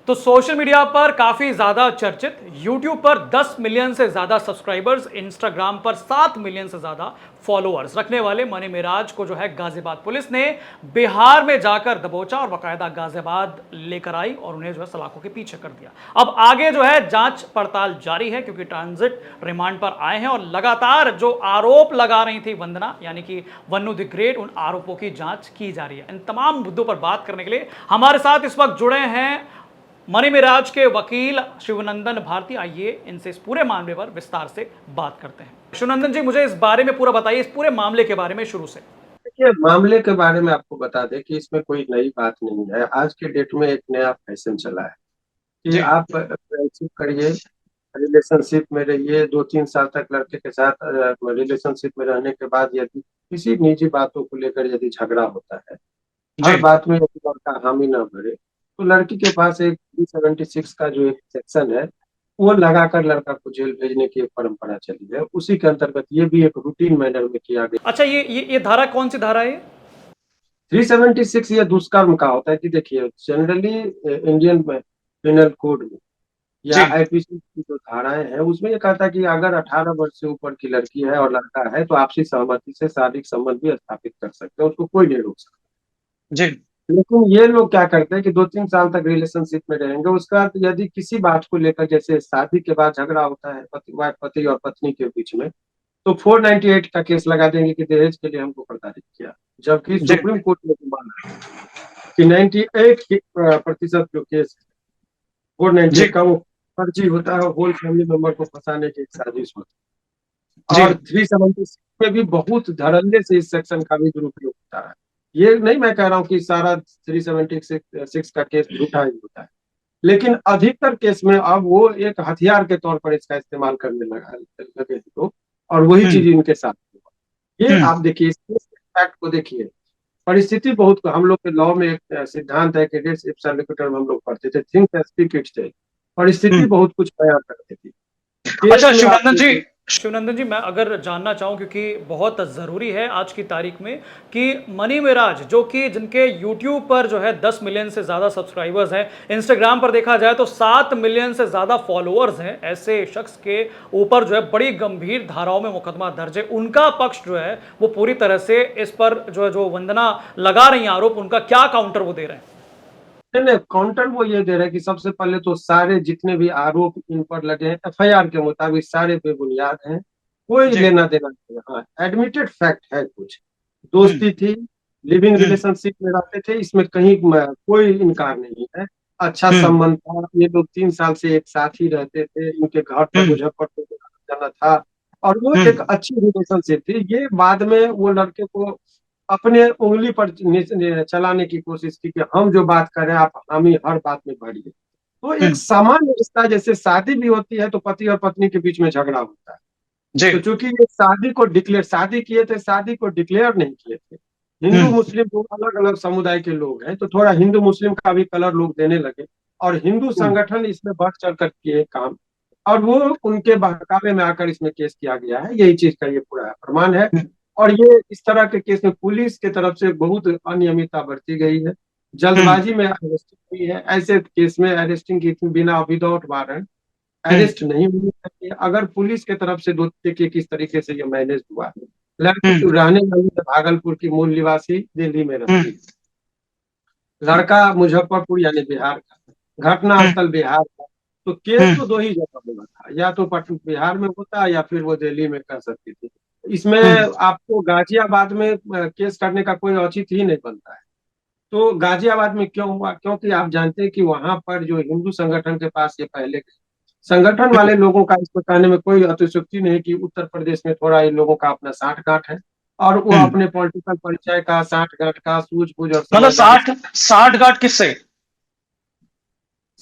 तो social media पर काफी ज्यादा चर्चित, यूट्यूब पर 10 मिलियन से ज्यादा सब्सक्राइबर्स, इंस्टाग्राम पर 7 मिलियन से ज्यादा फॉलोअर्स रखने वाले मनी मिराज को जो है गाजियाबाद पुलिस ने बिहार में जाकर दबोचा और बाकायदा गाजियाबाद लेकर आई और उन्हें जो है सलाखों के पीछे कर दिया। अब आगे जो है जांच पड़ताल जारी है, क्योंकि ट्रांजिट रिमांड पर आए हैं और लगातार जो आरोप लगा रही थी वंदना यानी कि वन्नू द ग्रेट, उन आरोपों की जांच की जा रही है। इन तमाम मुद्दों पर बात करने के लिए हमारे साथ इस वक्त जुड़े हैं मनी मिराज के वकील शिवनंदन भारती। आइए इनसे इस पूरे मामले पर विस्तार से बात करते हैं। शिवनंदन जी, मुझे इस बारे में पूरा बताइए, इस पूरे मामले के बारे में शुरू से। देखिए, मामले के बारे में आपको बता दें कि इसमें कोई नई बात नहीं है। आज के डेट में एक नया फैशन चला है कि जी आप फ्रेंडशिप करिए, रिलेशनशिप में रहिए, 2-3 साल तक लड़के के साथ रिलेशनशिप में रहने के बाद यदि किसी निजी बातों को लेकर यदि झगड़ा होता है, जी। हर बात में यदि लड़का हामी ना भरे, तो लड़की के पास एक 376 का जो एक सेक्शन है, वो लगाकर लड़का को जेल भेजने की एक परंपरा चली है। उसी के अंतर्गत ये भी एक रूटीन मैनर में किया गया। अच्छा, ये धारा कौन सी धारा है? 376 ये दुष्कर्म का होता है कि देखिए, जनरली इंडियन पिनल कोड में या जी। आईपीसी की जो धाराएं हैं उसमें ये कहता है कि अगर 18 वर्ष से ऊपर की लड़की है और लड़का है तो आपसी सहमति से शारीरिक संबंध भी स्थापित कर सकते हैं, उसको कोई नहीं रोक सकता। जी। लेकिन ये लोग क्या करते हैं कि 2-3 साल तक रिलेशनशिप में रहेंगे, उसका बाद यदि किसी बात को लेकर, जैसे शादी के बाद झगड़ा होता है पति और पत्नी के बीच में, तो 498 का केस लगा देंगे कि दहेज के लिए हमको प्रताड़ित किया। जबकि जी। सुप्रीम कोर्ट ने तो माना कि 98% जो केस है, 498 जी। का वो फर्जी होता है, होल फैमिली मेंबर को फंसाने की एक साजिश होती है। जी। और 376 में भी बहुत धड़ल्ले से इस सेक्शन का भी दुरुपयोग होता है। ये नहीं मैं कह रहा हूँ कि सारा 376 का केस झूठा ही होता है, लेकिन अधिकतर केस में अब वो एक हथियार के तौर पर इसका इस्तेमाल करने लगे हैं लोग, और वही हम्म। चीज इनके साथ हुआ। ये हम्म। आप देखिए, इस फैक्ट को देखिए। परिस्थिति बहुत, हम लोग के लॉ में एक सिद्धांत है कि रेस इप्सा लिक्विटर में हम लोग पढ़ते थे, थिंक एज स्पीक इट से। परिस्थिति हम्म। बहुत कुछ बयां करती थी केस अच्छा में। आप शिवनंदन जी, देखिए, शिवनंदन जी, मैं अगर जानना चाहूं, क्योंकि बहुत ज़रूरी है आज की तारीख में कि मनी मिराज जो कि जिनके यूट्यूब पर जो है 10 मिलियन से ज़्यादा सब्सक्राइबर्स हैं, इंस्टाग्राम पर देखा जाए तो 7 मिलियन से ज़्यादा फॉलोअर्स हैं, ऐसे शख्स के ऊपर जो है बड़ी गंभीर धाराओं में मुकदमा दर्ज है। उनका पक्ष जो है वो पूरी तरह से इस पर जो है, जो वंदना लगा रही हैं आरोप, उनका क्या काउंटर वो दे रहे हैं? नहीं नहीं, काउंटर वो ये दे रहा है कि सबसे पहले तो सारे जितने भी आरोप इन पर लगे हैं एफआईआर के मुताबिक सारे बेबुनियाद हैं, कोई जी। लेना देना नहीं है। हाँ, एडमिटेड फैक्ट है कुछ। हम्म। दोस्ती थी, लिविंग हम्म। रिलेशनशिप में रहते थे, इसमें कहीं कोई इनकार नहीं है। अच्छा हम्म। संबंध था, ये लोग 3 साल से एक साथ ही रहते थे, इनके घर पर हम्म। मुजफ्फरपुर में जाना था, और वो एक हम्म। अच्छी रिलेशनशिप थी। ये बाद में वो लड़के को अपने उंगली पर चलाने की कोशिश की कि हम जो बात करें आप हामी हर बात में भरिए। तो एक हम्म। सामान्य रिश्ता, जैसे शादी भी होती है तो पति और पत्नी के बीच में झगड़ा होता है। जी। तो चूंकि ये शादी किए थे, शादी को डिक्लेयर नहीं किए थे। हिंदू हम्म। मुस्लिम दो अलग अलग समुदाय के लोग हैं, तो थोड़ा हिंदू मुस्लिम का भी कलर लोग देने लगे, और हिंदू हम्म। संगठन इसमें बढ़ चढ़ कर किए काम, और वो उनके बहकावे में आकर इसमें केस किया गया है। यही चीज का ये पूरा प्रमाण है। हम्म। और ये इस तरह के केस में पुलिस की तरफ से बहुत अनियमितता बरती गई है, हम्म। जल्दबाजी में अरेस्टिंग हुई है। ऐसे केस में अरेस्टिंग की बिना विदाउट वारंट हम्म। अरेस्ट नहीं होनी चाहिए। अगर पुलिस के तरफ से दो, देखिए किस तरीके से ये मैनेज हुआ है। हम्म। लड़की रहने वाली है भागलपुर की, मूल निवासी दिल्ली में रहती हम्म। है। लड़का मुजफ्फरपुर यानी बिहार का, घटना हम्म। स्थल बिहार का। तो केस हम्म। तो दो ही जगह में था, या तो पटना बिहार में होता या फिर वो दिल्ली में कर सकती थी। इसमें हम्म। आपको गाजियाबाद में केस करने का कोई औचित्य ही नहीं बनता है। तो गाजियाबाद में क्यों हुआ? क्योंकि आप जानते हैं कि वहां पर जो हिंदू संगठन के पास ये पहले, संगठन वाले लोगों का इसको कहने में कोई अतिशयोक्ति नहीं कि उत्तर प्रदेश में थोड़ा इन लोगों का अपना साठ गांठ है, और वो हम्म। अपने पॉलिटिकल परिचय का, साठ गांठ का, सूझबूझ और मतलब समझदारी 60 60 गांठ किससे?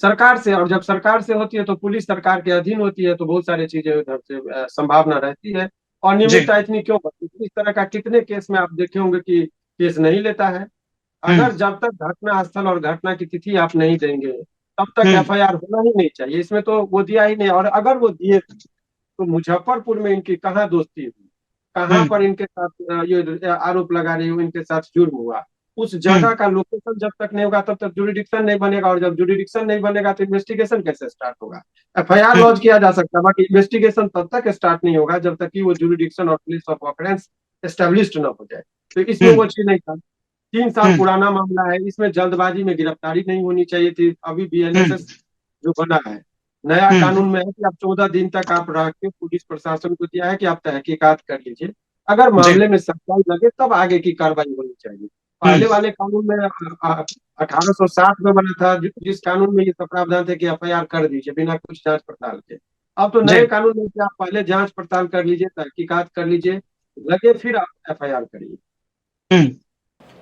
सरकार से। और जब सरकार से होती है तो पुलिस सरकार के अधीन होती है, तो बहुत सारी चीजें उधर से संभावना रहती है। जी। अनियमितता इतनी क्यों बढ़ती है? इस तरह का कितने केस में आप देखे होंगे कि केस नहीं लेता है। हम्म। अगर जब तक घटना स्थल और घटना की तिथि आप नहीं देंगे, तब तक हम्म। एफआईआर होना ही नहीं चाहिए। इसमें तो वो दिया ही नहीं, और अगर वो दिए तो मुजफ्फरपुर में इनकी कहाँ दोस्ती हुई, कहाँ हम्म। पर इनके साथ ये आरोप लगा रही हो, इनके साथ जुर्म हुआ। उस जगह का लोकेशन जब तक नहीं होगा तब तक जुरिडिक्शन नहीं बनेगा, और जब जुरिडिक्शन नहीं बनेगा तो इन्वेस्टिगेशन कैसे स्टार्ट होगा? एफआईआर लॉन्च किया जा सकता है बट इन्वेस्टिगेशन तब तक स्टार्ट नहीं होगा जब तक कि वो जुरिडिक्शन और प्लेस ऑफ ऑकरेंस एस्टेब्लिश्ड ना हो जाए। तो इसमें वो चीज नहीं था। 3 साल पुराना मामला है, इसमें जल्दबाजी में गिरफ्तारी नहीं होनी चाहिए थी। अभी बीएनएसएस जो बना है, नया कानून में है कि आप 14 दिन तक आप रह के पुलिस प्रशासन को दिया है कि आप तहकीकात कर लीजिए, अगर जी। मामले में सच्चाई लगे तब आगे की कार्रवाई होनी चाहिए। पहले वाले कानून में 1860 में बना था, जिस कानून में ये सब प्रावधान थे कि एफआईआर कर दीजिए बिना कुछ जांच पड़ताल के। अब तो जी। नए कानून में कि आप पहले जांच पड़ताल कर लीजिए, तहकीकात कर लीजिए, लगे फिर आप एफआईआर करिए। हम्म।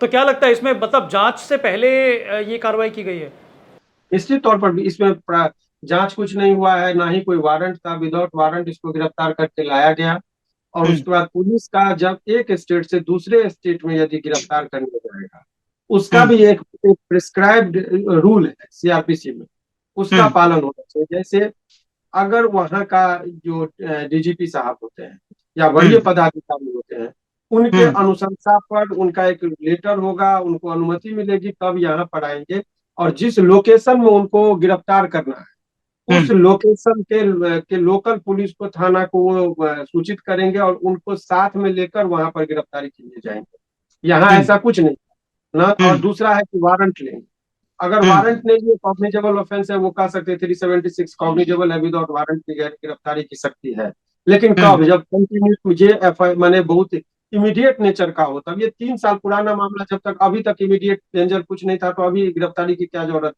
तो क्या लगता है इसमें, मतलब जांच से पहले ये कार्रवाई की गई है? निश्चित तौर पर भी इसमें जांच कुछ नहीं हुआ है, ना ही कोई वारंट था। विदाउट वारंट इसको गिरफ्तार करके लाया गया, और हम्म। उसके बाद पुलिस का जब एक स्टेट से दूसरे स्टेट में यदि गिरफ्तार करने जाएगा, उसका हम्म। भी एक प्रिस्क्राइब्ड रूल है सीआरपीसी में, उसका हम्म। पालन होना चाहिए। जैसे अगर वहाँ का जो डीजीपी साहब होते हैं या वरीय हम्म। पदाधिकारी होते हैं, उनके हम्म। अनुशंसा पर उनका एक लेटर होगा, उनको अनुमति मिलेगी तब यहाँ पर आएंगे, और जिस लोकेशन में उनको गिरफ्तार करना है उस हम्म। लोकेशन के लोकल पुलिस को, थाना को वो सूचित करेंगे और उनको साथ में लेकर वहां पर गिरफ्तारी के लिए जाएंगे। यहाँ हम्म। ऐसा कुछ नहीं ना। और हम्म। दूसरा है कि वारंट लेंगे, अगर हम्म। वारंट नहीं है, कॉग्निजेबल ऑफेंस है, वो कह सकते हैं 376 कॉग्निजेबल है, विदाउट वारंट की गिरफ्तारी की सकती है। लेकिन हम्म। कब? जब कंटिन्यू मुझे एफ आई मैंने बहुत इमीडिएट नेचर का हो, तब ये 3 साल पुराना मामला, जब तक अभी तक इमीडिएट डेंजर कुछ नहीं था तो अभी गिरफ्तारी की क्या जरूरत?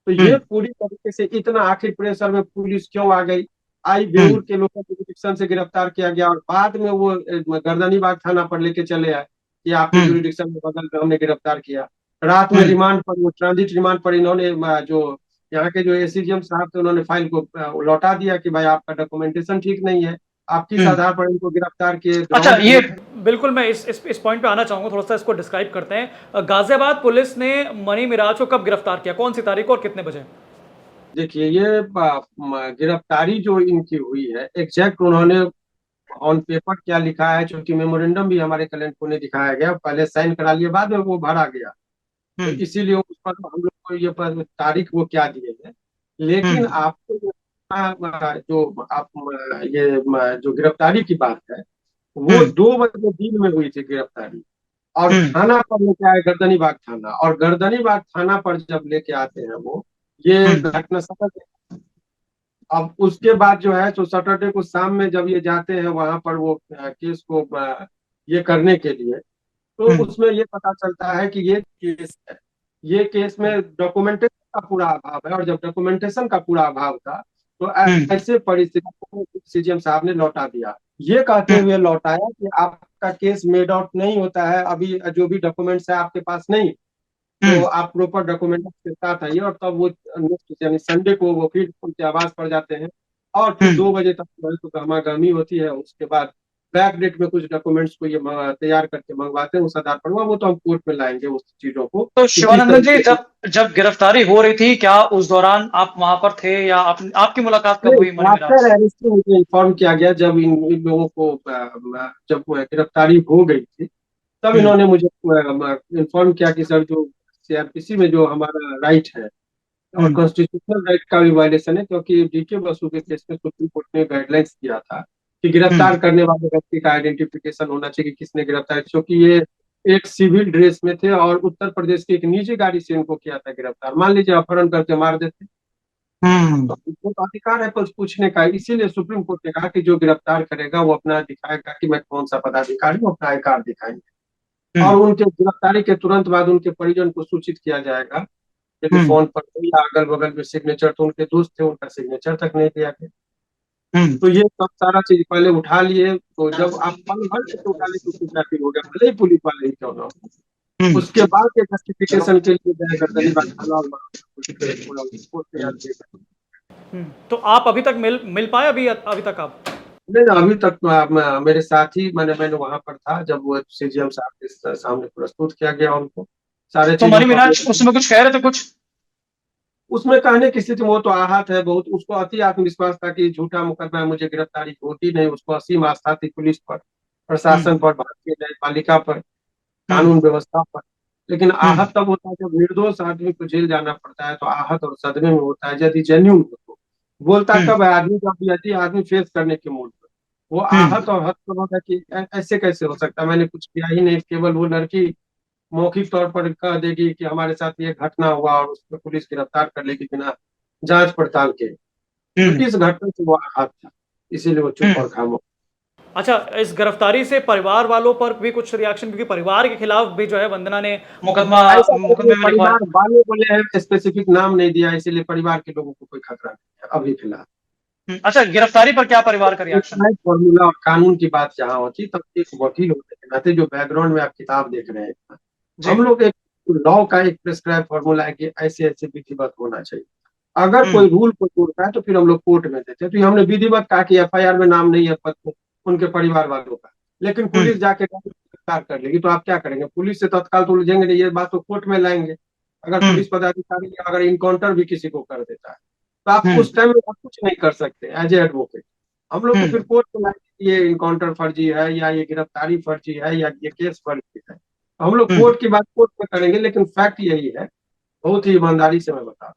तो ये हम्म। पूरी तरीके से इतना आखिर प्रेशर में पुलिस क्यों आ गई? आई हम्म। बेऊर के लोगों को जुरिडिक्शन से गिरफ्तार किया गया और बाद में वो गर्दनीबाग थाना पर लेके चले आए कि आपके हम्म। जुरिडिक्शन में बदल कर हमने गिरफ्तार किया। रात में हम्म। रिमांड पर, वो ट्रांजिट रिमांड पर इन्होंने जो यहाँ के जो एसीजीएम साहब थे उन्होंने फाइल को लौटा दिया कि भाई आपका डॉक्यूमेंटेशन ठीक नहीं है, आप किस हम्म। आधार पर इनको गिरफ्तार किए, अच्छा, ग्राउंड ये क्या? बिल्कुल, मैं इस पॉइंट पे आना चाहूंगा, थोड़ा सा इसको डिस्क्राइब करते हैं। गाजियाबाद पुलिस ने मनी मिराज को कब गिरफ्तार किया, कौन सी तारीख और कितने बजे? देखिए ये गिरफ्तारी जो इनकी हुई है, एग्जैक्ट उन्होंने ऑन पेपर क्या लिखा है, क्योंकि मेमोरेंडम भी हमारे क्लाइंट को नहीं दिखाया गया, पहले साइन करा लिए बाद में वो भरा गया, तो हम्म। इसीलिए उस पर हम लोग को ये तारीख वो क्या दिए हैं। लेकिन हम्म। आपको जो आप ये जो गिरफ्तारी की बात है, वो हम्म। 2 बजे दिन में हुई थी गिरफ्तारी। और हम्म। थाना पर लेके आए गर्दनीबाग थाना, और गर्दनीबाग थाना पर जब लेके आते हैं वो, ये हम्म। घटना सफल। अब उसके बाद जो है तो सैटरडे को शाम में जब ये जाते हैं वहां पर वो केस को ये करने के लिए, तो हम्म। उसमें ये पता चलता है कि ये केस है, ये केस में डॉक्यूमेंटेशन का पूरा अभाव है, और जब डॉक्यूमेंटेशन का पूरा अभाव था तो हम्म। ऐसे परिस्थिति में सीजीएम साहब ने लौटा दिया, ये कहते हुए लौटाया कि आपका केस मेड आउट नहीं होता है, अभी जो भी डॉक्यूमेंट्स है आपके पास नहीं, तो हम्म। आप प्रॉपर डॉक्यूमेंट के साथ आइए। और तब वो नेक्स्ट यानी संडे को वो फिर उनके आवास पर जाते हैं, और फिर हम्म। 2 बजे तक जो है तो गहमा गहमी होती है। उसके बाद बैक डेट में कुछ डॉक्यूमेंट्स को ये तैयार करके मंगवाते हैं, उस आधार पर वो तो हम कोर्ट में लाएंगे उस चीजों को तो कि किस शिवानंदन जी, तरीके से। जब जब गिरफ्तारी हो रही थी, क्या उस दौरान आप वहां पर थे, या आपकी मुलाकात कब हुई मनी मिराज आफ्टर से? अरेस्ट मुझे इन्फॉर्म किया गया, जब इन लोगों को जब गिरफ्तारी हो गई थी, तब हम्म। इन्होंने मुझे इन्फॉर्म किया कि सर जो सीआरपीसी में जो हमारा राइट है और हम्म। कॉन्स्टिट्यूशनल राइट का भी वायलेशन है, क्योंकि डीके बसु के केस में सुप्रीम कोर्ट ने गाइडलाइंस दिया था कि हम्म। गिरफ्तार करने वाले व्यक्ति का आइडेंटिफिकेशन होना चाहिए कि किसने गिरफ्तार, क्योंकि ये एक सिविल ड्रेस में थे और उत्तर प्रदेश की एक निजी गाड़ी से इनको किया था गिरफ्तार। मान लीजिए अपहरण करके मार देते, हम्म। तो उनको तो अधिकार है कुछ पूछने का। इसीलिए सुप्रीम कोर्ट ने कहा कि जो गिरफ्तार करेगा वो अपना दिखाएगा कि मैं कौन सा पदाधिकारी हूँ, अपना आई कार्ड दिखाएंगे, और हम्म। उनके गिरफ्तारी के तुरंत बाद उनके परिजन को सूचित किया जाएगा। हम्म। टेलीफोन पर या अगल बगल में सिग्नेचर, तो उनके दोस्त थे, उनका सिग्नेचर तक नहीं दिया गया। हम्म। तो ये सब सारा चीज पहले उठा लिए, तो जब आप पल भर से तो उठा लिए तो उसमें क्या फिर हो गया, भले ही पुलिस वाले ही क्यों ना हो। हम्म। उसके बाद के जस्टिफिकेशन के लिए गए गर्दनीबाग थाना और पुलिस ने पूरा रिपोर्ट तैयार किया। तो आप अभी तक मिल पाए, अभी अभी तक आप? नहीं ना, अभी तक मेरे साथ ही मैंने वहां पर था जब वो सीजीएम साहब के सामने प्रस्तुत किया गया उनको सारे तो चीजों मनी को मिराज अपने। उस समय कुछ कह रहे थे कुछ? उसमें कहने की स्थिति में वो तो आहत है बहुत, उसको अति आत्मविश्वास था कि झूठा मुकदमा है, मुझे गिरफ्तारी होती नहीं। उसको असीम आस्था थी पुलिस पर, हम्म। प्रशासन पर, भारतीय न्यायपालिका पर, हम्म। कानून व्यवस्था पर। लेकिन हम्म आहत तब होता है जब निर्दोष आदमी को जेल जाना पड़ता है, तो आहत और सदमे में होता है यदि जेन्यून हो तो। बोलता हम्म कब है आदमी, जब यदि आदमी फेस करने के मूड में। वो हम्म आहत और हत तब होता है कि ऐसे कैसे हो सकता है, मैंने कुछ किया ही नहीं, केवल वो लड़की मौखिक तौर पर कह देगी कि हमारे साथ ये घटना हुआ और उसको पुलिस गिरफ्तार कर लेगी बिना जांच पड़ताल के। तो हम्म इस घटना से वो आहत था, इसीलिए वो चुप और हम्म। खामोश। अच्छा, इस गिरफ्तारी से परिवार वालों पर भी कुछ रिएक्शन, क्योंकि परिवार के खिलाफ भी जो है वंदना ने मुकदमा ऐसा नहीं, मुकदमे में लिखवाया। परिवार वाले बोले हैं, स्पेसिफिक नाम नहीं दिया, इसीलिए परिवार के लोगों को कोई खतरा नहीं है अभी फिलहाल। अच्छा, गिरफ्तारी पर क्या परिवार का रिएक्शन है? एक फॉर्मूला और कानून की बात जहाँ होती, तब एक वकील होने के नाते जो बैकग्राउंड में आप किताब देख रहे हैं, जी। हम लोग एक लॉ का एक प्रिस्क्राइब फॉर्मूला है कि ऐसे ऐसे विधिवत होना चाहिए। अगर कोई हम्म रूल को तोड़ता है तो फिर हम लोग कोर्ट में देते हैं। तो ये हमने विधिवत कहा कि एफआईआर में नाम नहीं है उनके परिवार वालों का, लेकिन पुलिस हम्म जाके गिरफ्तार कर लेगी, तो आप क्या करेंगे? पुलिस से तत्काल तो उलझेंगे नहीं, ये बात तो कोर्ट में लाएंगे। अगर हम्म पुलिस पदाधिकारी अगर इनकाउंटर भी किसी को कर देता है, तो आप हम्म उस टाइम में आप कुछ नहीं कर सकते एज ए एडवोकेट। हम लोग को फिर हम्म कोर्ट में लाएंगे कि ये इनकाउंटर फर्जी है, या ये गिरफ्तारी फर्जी है, या ये केस फर्जी है। तो हम लोग हम्म। कोर्ट की बात कोर्ट में करेंगे, लेकिन फैक्ट यही है, बहुत ही ईमानदारी से मैं बता रहा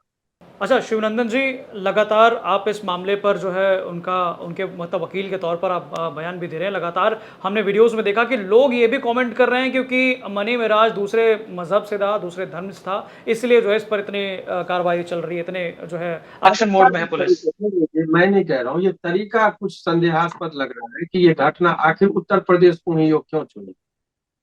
अच्छा शिवनंदन जी, लगातार आप इस मामले पर जो है उनका उनके मतलब वकील के तौर पर आप बयान भी दे रहे हैं। लगातार हमने वीडियोस में देखा कि लोग ये भी कमेंट कर रहे हैं क्योंकि मनी मेराज दूसरे मजहब से था, दूसरे धर्म से था, इसलिए जो है इस पर इतनी कार्रवाई चल रही है, इतने जो है हूँ। एक्शन क्या मोड में है इस पुलिस। तरीके से, देखिए, मैं नहीं कह रहा हूँ, ये तरीका कुछ संदेहास्पद लग रहा है कि ये घटना आखिर उत्तर प्रदेश को ही योग क्यों चुनी।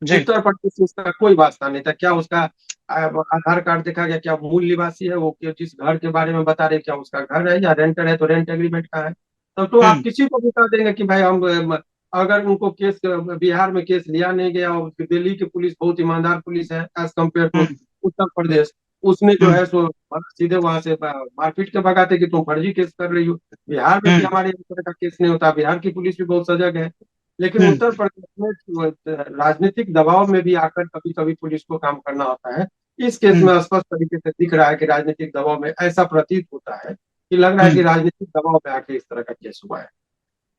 जी। उत्तर प्रदेश से इसका कोई वास्ता नहीं था। क्या उसका आधार कार्ड देखा गया? क्या मूल निवासी है वो? जिस घर के बारे में बता रहे, क्या उसका घर है, या रेंटर है तो रेंट एग्रीमेंट का है? तब तो आप हम्म किसी को भी कह देंगे कि भाई हम अगर उनको केस बिहार में केस लिया नहीं गया, और दिल्ली की पुलिस बहुत ईमानदार पुलिस है एज कम्पेयर टू हम्म उत्तर प्रदेश, उसने जो हम्म है सो सीधे वहां से मारपीट के भगाते कि तुम फर्जी केस कर रही हो। बिहार में भी हम्म हमारे इस तरह का केस नहीं होता, बिहार की पुलिस भी बहुत सजग है। लेकिन हम्म उत्तर प्रदेश में राजनीतिक दबाव में भी आकर कभी कभी पुलिस को काम करना होता है। इस केस हम्म में स्पष्ट तरीके से दिख रहा है कि राजनीतिक दबाव में ऐसा प्रतीत होता है कि लग रहा है कि हम्म। राजनीतिक दबाव में आके इस तरह का केस हुआ है।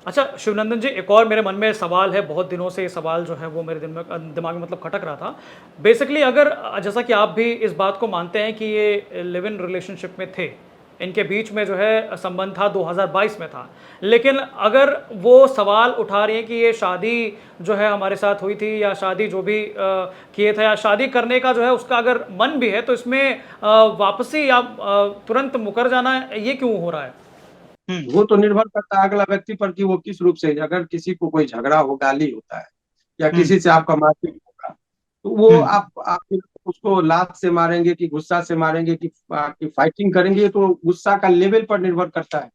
अच्छा शिवनंदन जी, एक और मेरे मन में सवाल है, बहुत दिनों से ये सवाल जो है वो मेरे दिमाग में मतलब खटक रहा था। बेसिकली अगर जैसा कि आप भी इस बात को मानते हैं कि ये लिव इन रिलेशनशिप में थे, इनके बीच में जो है संबंध था, 2022 में था, लेकिन अगर वो सवाल उठा रही हैं कि ये शादी जो है हमारे साथ हुई थी, या शादी जो भी किए थे, या शादी करने का जो है उसका अगर मन भी है, तो इसमें वापसी या तुरंत मुकर जाना ये क्यों हो रहा है? हम्म वो तो निर्भर करता है अगला व्यक्ति पर कि वो किस रूप से, अगर किसी को कोई झगड़ा हो, गाली होता है, या हम्म किसी से आपका मारपीट होगा, तो वो हम्म आप फिर उसको लात से मारेंगे कि गुस्सा से मारेंगे कि फाइटिंग करेंगे, ये तो गुस्सा का लेवल पर निर्भर करता है।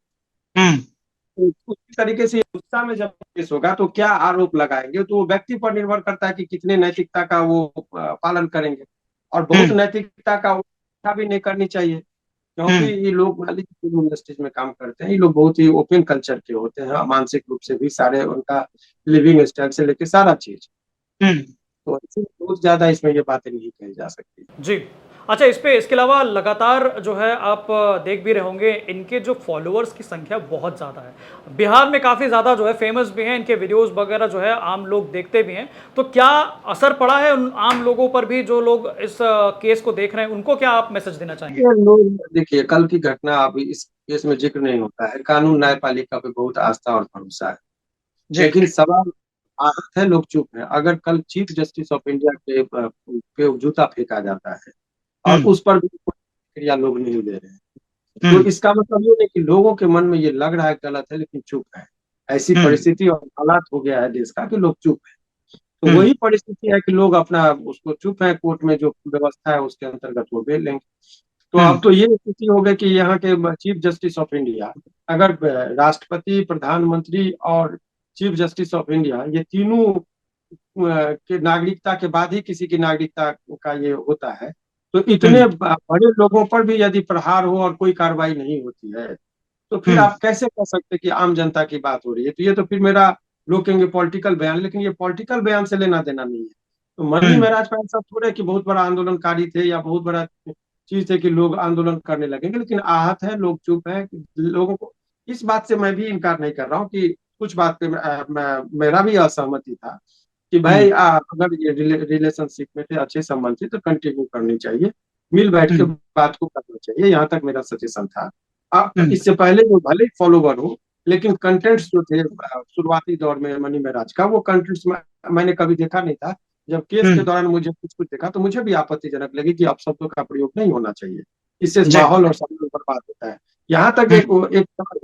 हम्म तो उसी तरीके से गुस्सा में जब केस होगा तो क्या आरोप लगाएंगे, तो वो व्यक्ति पर निर्भर करता है कि कितने नैतिकता का वो पालन करेंगे। और बहुत हम्म नैतिकता का उल्टा भी नहीं करनी चाहिए, क्योंकि हम्म ये लोग मान लीजिए फिल्म इंडस्ट्रीज में काम करते हैं, ये लोग बहुत ही ओपन कल्चर के होते हैं, मानसिक रूप से भी सारे, उनका लिविंग स्टाइल से लेके सारा चीज। हम्म। तो इसलिए बहुत ज्यादा इसमें ये बातें नहीं कही जा सकती। जी। अच्छा, इस पे इसके अलावा लगातार जो है आप देख भी रहे होंगे, इनके जो फॉलोअर्स की संख्या बहुत ज़्यादा है। बिहार में काफ़ी ज़्यादा जो है फेमस भी हैं, इनके वीडियोस वगैरह जो है आम लोग देखते भी हैं। तो क्या असर पड़ा है उन आम लोगों पर भी, जो लोग इस केस को देख रहे हैं, उनको क्या आप मैसेज देना चाहेंगे? ये लोग देखिए, कल की घटना अभी इस केस में जिक्र नहीं होता है, कानून न्यायपालिका पे बहुत आस्था और भरोसा है। जी। लेकिन सवाल आदत है, लोग चुप है। अगर कल चीफ जस्टिस ऑफ इंडिया पे जूता फेंका जाता है और हम्म उस पर भी कोई प्रतिक्रिया लोग नहीं दे रहे हैं, तो हम्म इसका मतलब ये नहीं कि लोगों के मन में ये लग रहा है गलत है, लेकिन चुप है। ऐसी हम्म परिस्थिति और हालात हो गया है देश का कि लोग चुप है। तो हम्म वही परिस्थिति है कि लोग अपना उसको चुप है, कोर्ट में जो व्यवस्था है उसके अंतर्गत वो बेल लेंगे। तो अब हम्म तो ये स्थिति हो गई कि यहाँ के चीफ जस्टिस ऑफ इंडिया, अगर राष्ट्रपति, प्रधानमंत्री और चीफ जस्टिस ऑफ इंडिया, ये तीनों के नागरिकता के बाद ही किसी की नागरिकता का ये होता है, तो इतने हम्म बड़े लोगों पर भी यदि प्रहार हो और कोई कार्रवाई नहीं होती है, तो फिर हम्म आप कैसे कह सकते कि आम जनता की बात हो रही है? तो ये तो फिर मेरा, लोग कहेंगे पॉलिटिकल बयान, लेकिन ये पॉलिटिकल बयान से लेना देना नहीं है। तो मनी हम्म महाराज का ऐसा थोड़ा है कि बहुत बड़ा आंदोलनकारी थे या बहुत बड़ा चीज है कि लोग आंदोलन करने लगेंगे, लेकिन आहत है, लोग चुप है। लोगों को इस बात से मैं भी इनकार नहीं कर रहा हूँ कि कुछ बात पे मेरा भी असहमति था कि भाई अगर ये रिलेशनशिप में थे, अच्छे संबंध थे, तो कंटिन्यू करनी चाहिए, मिल बैठ के बात को करना चाहिए। यहाँ तक मेरा सजेशन था। इससे पहले जो भले फॉलोवर हो, लेकिन कंटेंट्स जो थे शुरुआती दौर में मनी महाराज का, वो कंटेंट्स मैंने कभी देखा नहीं था। जब केस के दौरान मुझे कुछ कुछ देखा तो मुझे भी आपत्तिजनक लगी कि अपशब्दों का प्रयोग नहीं होना चाहिए, इससे जी। माहौल और समाज बर्बाद होता है। यहाँ तक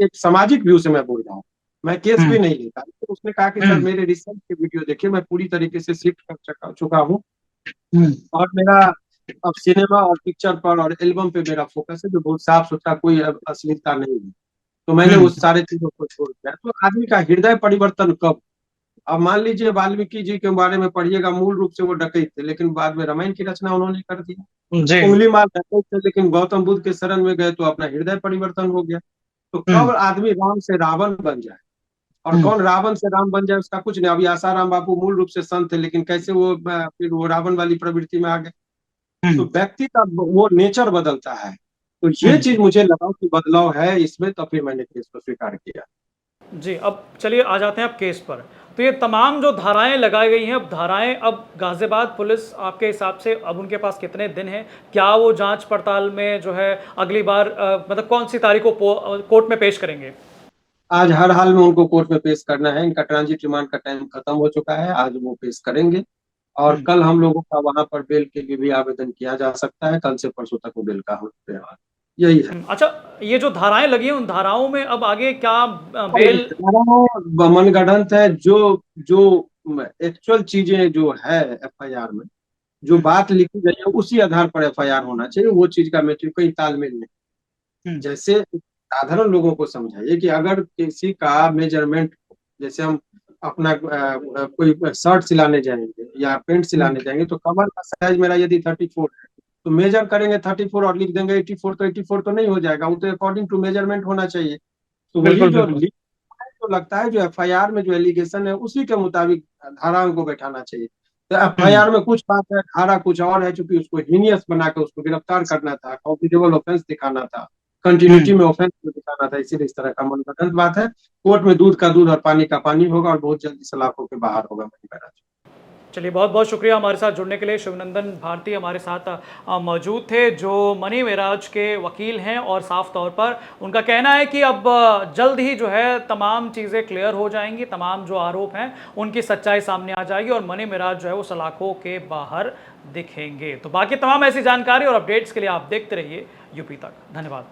एक सामाजिक व्यू से मैं बोल रहा हूँ, मैं केस भी नहीं लेता। तो उसने कहा कि सर मेरे रिसर्च के वीडियो देखिए, मैं पूरी तरीके से शिफ्ट कर चुका हूँ, और मेरा अब सिनेमा और पिक्चर पर और एल्बम पे मेरा फोकस है, जो बहुत साफ सुथरा, कोई अब अश्लीलता नहीं है। तो मैंने उस सारे चीजों को छोड़ दिया। तो आदमी का हृदय परिवर्तन कब? अब मान लीजिए वाल्मीकि जी के बारे में पढ़िएगा, मूल रूप से वो डकैत थे, लेकिन बाद में रामायण की रचना उन्होंने कर दी। जी। उंगली मार डकैत थे, लेकिन गौतम बुद्ध के शरण में गए तो अपना हृदय परिवर्तन हो गया। तो कब आदमी राम से रावण बन जाए, और कौन रावण से राम बन जाए, उसका कुछ नहीं। अभी आसाराम बापू मूल रूप से संत थे, लेकिन कैसे वो फिर वो रावण वाली प्रवृत्ति में आ गए। तो व्यक्ति का वो नेचर बदलता है। तो ये चीज मुझे लगा कि बदलाव है इसमें, तो फिर मैंने केस को स्वीकार किया। जी, अब चलिए आ जाते हैं अब केस पर। तो ये तमाम जो धाराएं लगाई गई हैं, अब धाराएं, अब गाजियाबाद पुलिस आपके हिसाब से अब उनके पास कितने दिन हैं? क्या वो जांच पड़ताल में जो है अगली बार मतलब कौन सी तारीख को कोर्ट में पेश करेंगे? आज हर हाल में उनको कोर्ट में पेश करना है। इनका ट्रांजिट रिमांड का टाइम खत्म हो चुका है, आज वो पेश करेंगे। और कल हम लोगों का वहां पर बेल के लिए भी आवेदन किया जा सकता है। कल से परसों तक वो बेल का हो रहा है। यही है। अच्छा, ये जो धाराएं लगी हैं, उन धाराओं में अब आगे क्या बेल? मनगढ़ंत है। जो जो एक्चुअल चीजें जो है एफआईआर में, जो बात लिखी गई है, उसी आधार पर एफआईआर होना चाहिए। वो चीज का मैट्रिक कोई तालमेल नहीं। जैसे साधारण लोगों को समझाइए कि अगर किसी का मेजरमेंट, जैसे हम अपना कोई शर्ट सिलाने जाएंगे या पेंट सिलाने जाएंगे, तो कमर का साइज मेरा यदि 34 है, तो मेजर करेंगे 34 और लिख देंगे 84, तो 84 तो नहीं हो जाएगा। वो तो अकॉर्डिंग टू मेजरमेंट होना चाहिए। तो वही बिल्कुल, जो बिल्कुल। तो लगता है जो एफआईआर में जो एलिगेशन है, उसी के मुताबिक धाराओं को बैठाना चाहिए। तो एफआईआर में कुछ बात है, धारा कुछ और है। चूंकि उसको हीनियस बनाकर उसको गिरफ्तार करना था, कॉम्पिटेबल ऑफेंस दिखाना था, कंटिन्यूटी में ऑफेंस को दिखाना था, इसीलिए इस तरह का मनगढ़ंत बात है। कोर्ट में दूध का दूध और पानी का पानी होगा, और बहुत जल्दी सलाखों के बाहर होगा मणि महाराज। चलिए, बहुत बहुत शुक्रिया हमारे साथ जुड़ने के लिए। शिवनंदन भारती हमारे साथ मौजूद थे, जो मनी मेराज के वकील हैं, और साफ तौर पर उनका कहना है कि अब जल्द ही जो है तमाम चीज़ें क्लियर हो जाएंगी, तमाम जो आरोप हैं उनकी सच्चाई सामने आ जाएगी, और मनी मेराज जो है वो सलाखों के बाहर दिखेंगे। तो बाकी तमाम ऐसी जानकारी और अपडेट्स के लिए आप देखते रहिए यूपी तक। धन्यवाद।